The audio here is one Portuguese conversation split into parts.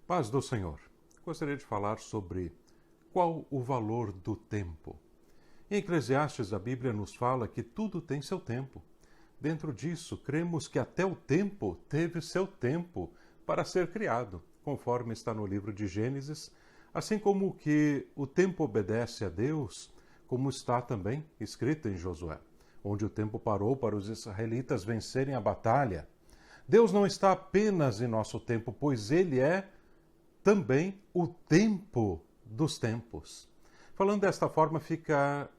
Paz do Senhor. Gostaria de falar sobre qual o valor do tempo. Em Eclesiastes, a Bíblia nos fala que tudo tem seu tempo. Dentro disso, cremos que até o tempo teve seu tempo para ser criado, conforme está no livro de Gênesis, assim como que o tempo obedece a Deus, como está também escrito em Josué, onde o tempo parou para os israelitas vencerem a batalha. Deus não está apenas em nosso tempo, pois Ele é também o tempo dos tempos. Falando desta forma, fica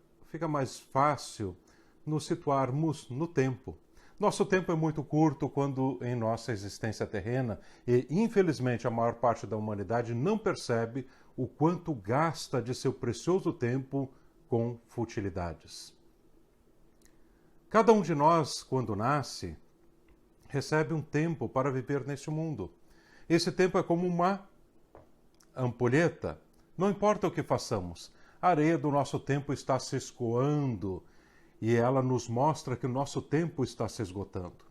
mais fácil nos situarmos no tempo. Nosso tempo é muito curto quando em nossa existência terrena e, infelizmente, a maior parte da humanidade não percebe o quanto gasta de seu precioso tempo com futilidades. Cada um de nós, quando nasce, recebe um tempo para viver neste mundo. Esse tempo é como uma ampulheta. Não importa o que façamos, a areia do nosso tempo está se escoando e ela nos mostra que o nosso tempo está se esgotando.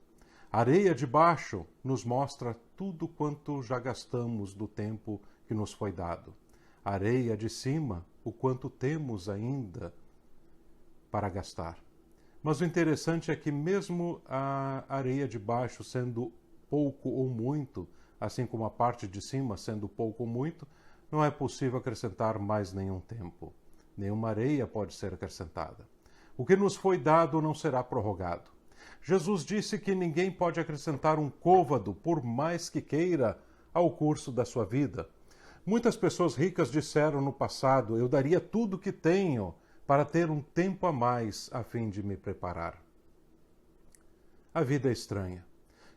A areia de baixo nos mostra tudo quanto já gastamos do tempo que nos foi dado. A areia de cima, o quanto temos ainda para gastar. Mas o interessante é que mesmo a areia de baixo sendo pouco ou muito, assim como a parte de cima sendo pouco ou muito, não é possível acrescentar mais nenhum tempo. Nenhuma areia pode ser acrescentada. O que nos foi dado não será prorrogado. Jesus disse que ninguém pode acrescentar um côvado, por mais que queira, ao curso da sua vida. Muitas pessoas ricas disseram no passado: eu daria tudo o que tenho para ter um tempo a mais a fim de me preparar. A vida é estranha.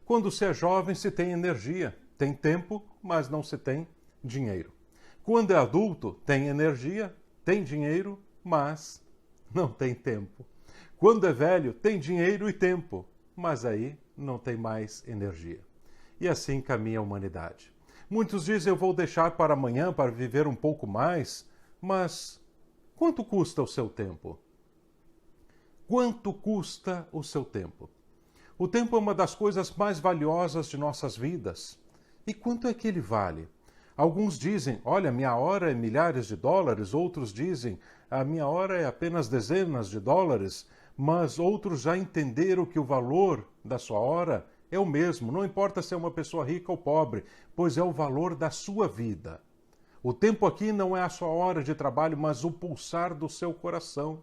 Quando se é jovem, se tem energia, tem tempo, mas não se tem dinheiro. Quando é adulto, tem energia, tem dinheiro, mas não tem tempo. Quando é velho, tem dinheiro e tempo, mas aí não tem mais energia. E assim caminha a humanidade. Muitos dizem: eu vou deixar para amanhã para viver um pouco mais, mas quanto custa o seu tempo? Quanto custa o seu tempo? O tempo é uma das coisas mais valiosas de nossas vidas. E quanto é que ele vale? Alguns dizem: olha, minha hora é milhares de dólares. Outros dizem: a minha hora é apenas dezenas de dólares. Mas outros já entenderam que o valor da sua hora é o mesmo. Não importa se é uma pessoa rica ou pobre, pois é o valor da sua vida. O tempo aqui não é a sua hora de trabalho, mas o pulsar do seu coração.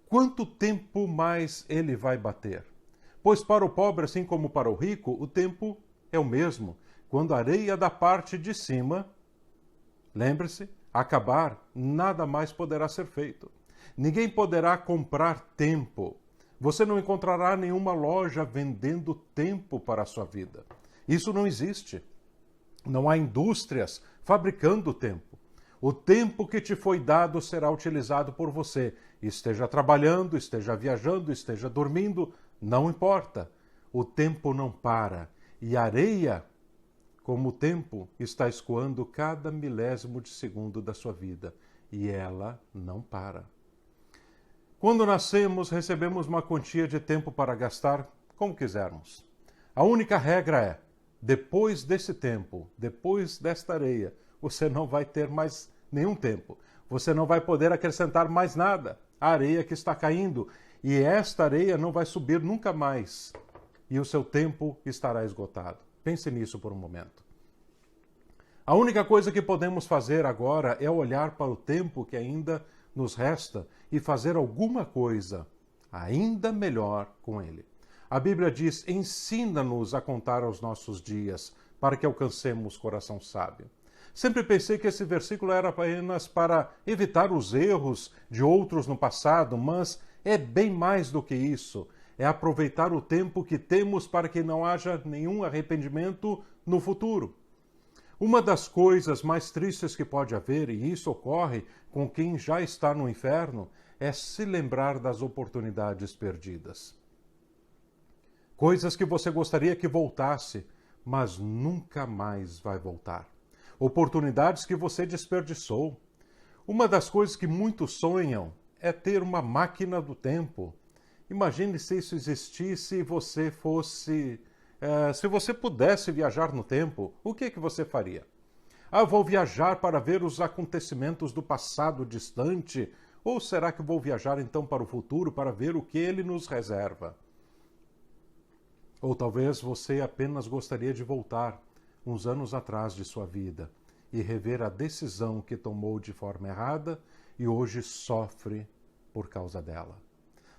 Quanto tempo mais ele vai bater? Pois para o pobre, assim como para o rico, o tempo é o mesmo. Quando a areia da parte de cima, lembre-se, acabar, nada mais poderá ser feito. Ninguém poderá comprar tempo. Você não encontrará nenhuma loja vendendo tempo para a sua vida. Isso não existe. Não há indústrias fabricando tempo. O tempo que te foi dado será utilizado por você. Esteja trabalhando, esteja viajando, esteja dormindo, não importa. O tempo não para. E a areia, como o tempo, está escoando cada milésimo de segundo da sua vida. E ela não para. Quando nascemos, recebemos uma quantia de tempo para gastar como quisermos. A única regra é: depois desse tempo, depois desta areia, você não vai ter mais nenhum tempo. Você não vai poder acrescentar mais nada. A areia que está caindo, e esta areia não vai subir nunca mais. E o seu tempo estará esgotado. Pense nisso por um momento. A única coisa que podemos fazer agora é olhar para o tempo que ainda nos resta e fazer alguma coisa ainda melhor com ele. A Bíblia diz: ensina-nos a contar os nossos dias, para que alcancemos coração sábio. Sempre pensei que esse versículo era apenas para evitar os erros de outros no passado, mas é bem mais do que isso. É aproveitar o tempo que temos para que não haja nenhum arrependimento no futuro. Uma das coisas mais tristes que pode haver, e isso ocorre com quem já está no inferno, é se lembrar das oportunidades perdidas. Coisas que você gostaria que voltasse, mas nunca mais vai voltar. Oportunidades que você desperdiçou. Uma das coisas que muitos sonham é ter uma máquina do tempo. Imagine se isso existisse e você fosse... se você pudesse viajar no tempo, o que você faria? Ah, vou viajar para ver os acontecimentos do passado distante? Ou será que vou viajar então para o futuro para ver o que ele nos reserva? Ou talvez você apenas gostaria de voltar uns anos atrás de sua vida e rever a decisão que tomou de forma errada e hoje sofre por causa dela.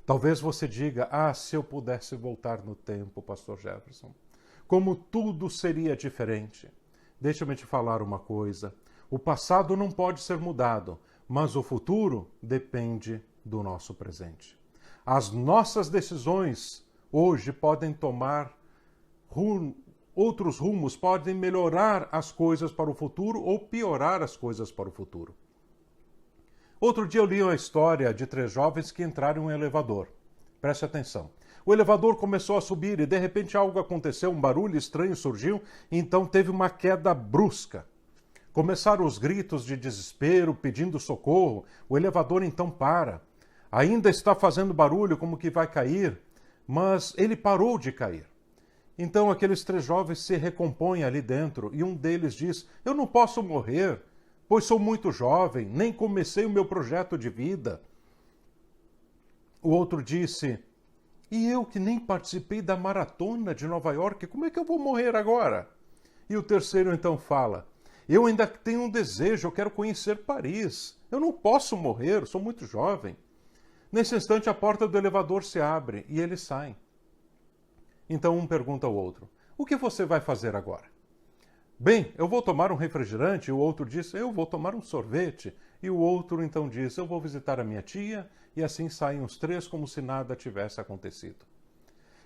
Talvez você diga, se eu pudesse voltar no tempo, pastor Jefferson, como tudo seria diferente. Deixa-me te falar uma coisa, o passado não pode ser mudado, mas o futuro depende do nosso presente. As nossas decisões hoje podem tomar outros rumos, podem melhorar as coisas para o futuro ou piorar as coisas para o futuro. Outro dia eu li uma história de 3 jovens que entraram em um elevador. Preste atenção. O elevador começou a subir e de repente algo aconteceu, um barulho estranho surgiu, e então teve uma queda brusca. Começaram os gritos de desespero, pedindo socorro. O elevador então para. Ainda está fazendo barulho como que vai cair, mas ele parou de cair. Então aqueles 3 jovens se recompõem ali dentro e um deles diz, eu não posso morrer, pois sou muito jovem, nem comecei o meu projeto de vida. O outro disse, e eu que nem participei da maratona de Nova York, como é que eu vou morrer agora? E o terceiro então fala, eu ainda tenho um desejo, eu quero conhecer Paris, eu não posso morrer, sou muito jovem. Nesse instante a porta do elevador se abre e eles saem. Então um pergunta ao outro, o que você vai fazer agora? Bem, eu vou tomar um refrigerante, e o outro diz, eu vou tomar um sorvete. E o outro então diz, eu vou visitar a minha tia, e assim saem os 3 como se nada tivesse acontecido.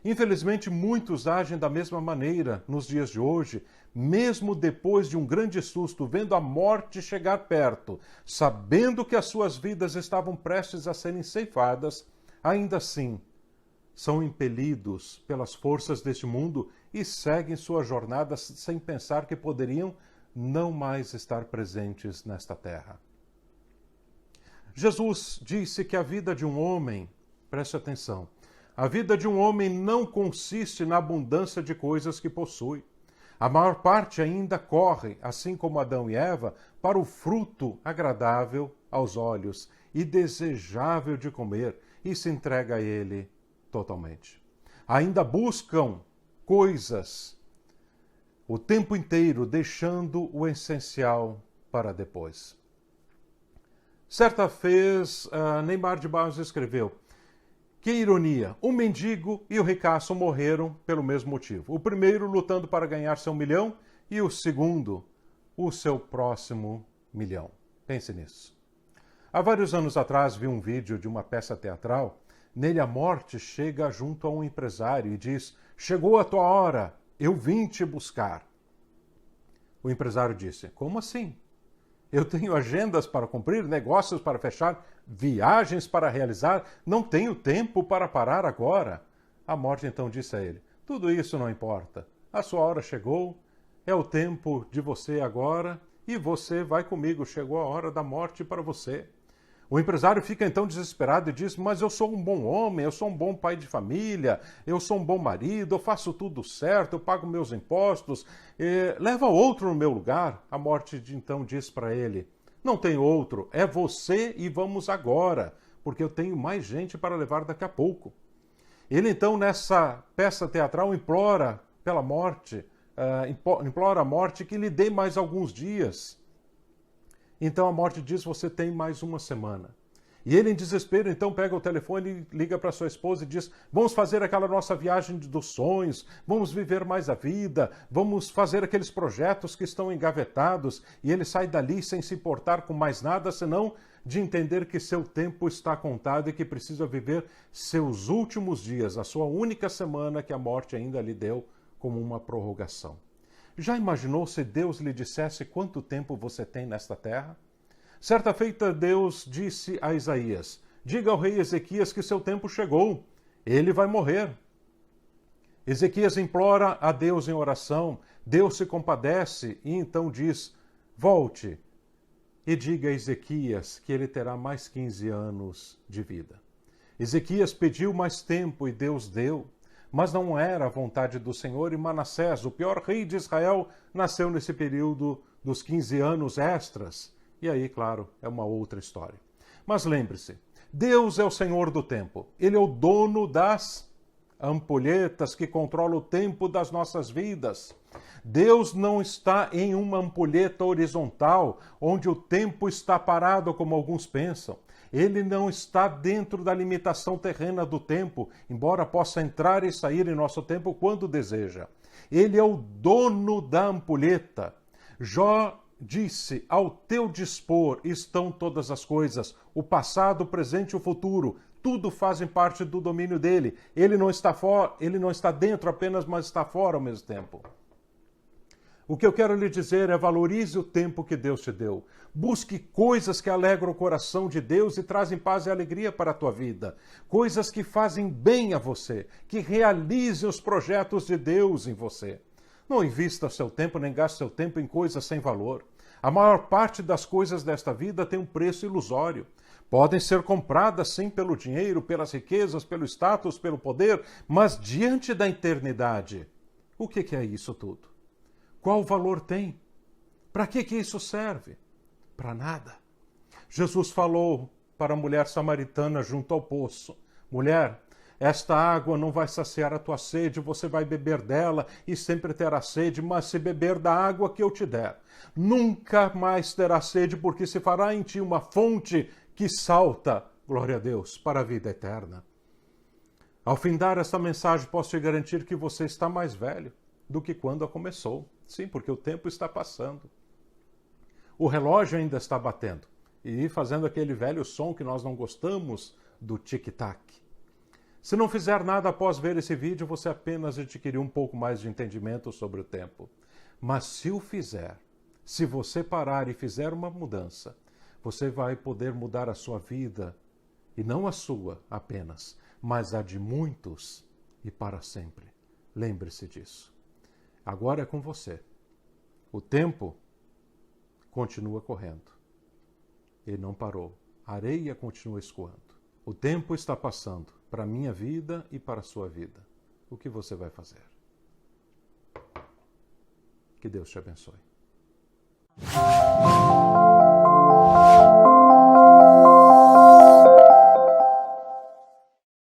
Infelizmente, muitos agem da mesma maneira nos dias de hoje, mesmo depois de um grande susto, vendo a morte chegar perto, sabendo que as suas vidas estavam prestes a serem ceifadas, ainda assim são impelidos pelas forças deste mundo e seguem sua jornada sem pensar que poderiam não mais estar presentes nesta terra. Jesus disse que a vida de um homem, preste atenção, a vida de um homem não consiste na abundância de coisas que possui. A maior parte ainda corre, assim como Adão e Eva, para o fruto agradável aos olhos e desejável de comer e se entrega a ele totalmente. Ainda buscam coisas o tempo inteiro, deixando o essencial para depois. Certa vez, Neymar de Barros escreveu, que ironia, o mendigo e o ricaço morreram pelo mesmo motivo. O primeiro lutando para ganhar seu 1 milhão e o segundo, o seu próximo 1 milhão. Pense nisso. Há vários anos atrás vi um vídeo de uma peça teatral. Nele a morte chega junto a um empresário e diz, chegou a tua hora, eu vim te buscar. O empresário disse, como assim? Eu tenho agendas para cumprir, negócios para fechar, viagens para realizar, não tenho tempo para parar agora. A morte então disse a ele, tudo isso não importa, a sua hora chegou, é o tempo de você agora e você vai comigo, chegou a hora da morte para você. O empresário fica então desesperado e diz, mas eu sou um bom homem, eu sou um bom pai de família, eu sou um bom marido, eu faço tudo certo, eu pago meus impostos, leva outro no meu lugar. A morte então diz para ele, não tem outro, é você e vamos agora, porque eu tenho mais gente para levar daqui a pouco. Ele então nessa peça teatral implora pela morte, implora a morte que lhe dê mais alguns dias. Então a morte diz, você tem mais 1 semana. E ele em desespero então pega o telefone e liga para sua esposa e diz, vamos fazer aquela nossa viagem dos sonhos, vamos viver mais a vida, vamos fazer aqueles projetos que estão engavetados. E ele sai dali sem se importar com mais nada, senão de entender que seu tempo está contado e que precisa viver seus últimos dias, a sua única semana que a morte ainda lhe deu como uma prorrogação. Já imaginou se Deus lhe dissesse quanto tempo você tem nesta terra? Certa feita, Deus disse a Isaías, diga ao rei Ezequias que seu tempo chegou, ele vai morrer. Ezequias implora a Deus em oração, Deus se compadece e então diz, volte e diga a Ezequias que ele terá mais 15 anos de vida. Ezequias pediu mais tempo e Deus deu. Mas não era a vontade do Senhor, e Manassés, o pior rei de Israel, nasceu nesse período dos 15 anos extras. E aí, claro, é uma outra história. Mas lembre-se, Deus é o Senhor do tempo. Ele é o dono das ampulhetas que controla o tempo das nossas vidas. Deus não está em uma ampulheta horizontal, onde o tempo está parado, como alguns pensam. Ele não está dentro da limitação terrena do tempo, embora possa entrar e sair em nosso tempo quando deseja. Ele é o dono da ampulheta. Jó disse: ao teu dispor estão todas as coisas, o passado, o presente e o futuro. Tudo fazem parte do domínio dele. Ele não está fora, ele não está dentro apenas, mas está fora ao mesmo tempo. O que eu quero lhe dizer é: valorize o tempo que Deus te deu. Busque coisas que alegram o coração de Deus e trazem paz e alegria para a tua vida. Coisas que fazem bem a você, que realizem os projetos de Deus em você. Não invista seu tempo nem gaste seu tempo em coisas sem valor. A maior parte das coisas desta vida tem um preço ilusório. Podem ser compradas sim pelo dinheiro, pelas riquezas, pelo status, pelo poder, mas diante da eternidade, o que é isso tudo? Qual valor tem? Para que isso serve? Para nada. Jesus falou para a mulher samaritana junto ao poço: mulher, esta água não vai saciar a tua sede, você vai beber dela e sempre terá sede, mas se beber da água que eu te der, nunca mais terá sede, porque se fará em ti uma fonte que salta, glória a Deus, para a vida eterna. Ao findar esta mensagem, posso te garantir que você está mais velho do que quando a começou. Sim, porque o tempo está passando. O relógio ainda está batendo e fazendo aquele velho som que nós não gostamos, do tic-tac. Se não fizer nada após ver esse vídeo, você apenas adquiriu um pouco mais de entendimento sobre o tempo. Mas se o fizer, se você parar e fizer uma mudança, você vai poder mudar a sua vida, e não a sua apenas, mas a de muitos e para sempre. Lembre-se disso. Agora é com você. O tempo continua correndo. Ele não parou. A areia continua escoando. O tempo está passando para a minha vida e para a sua vida. O que você vai fazer? Que Deus te abençoe.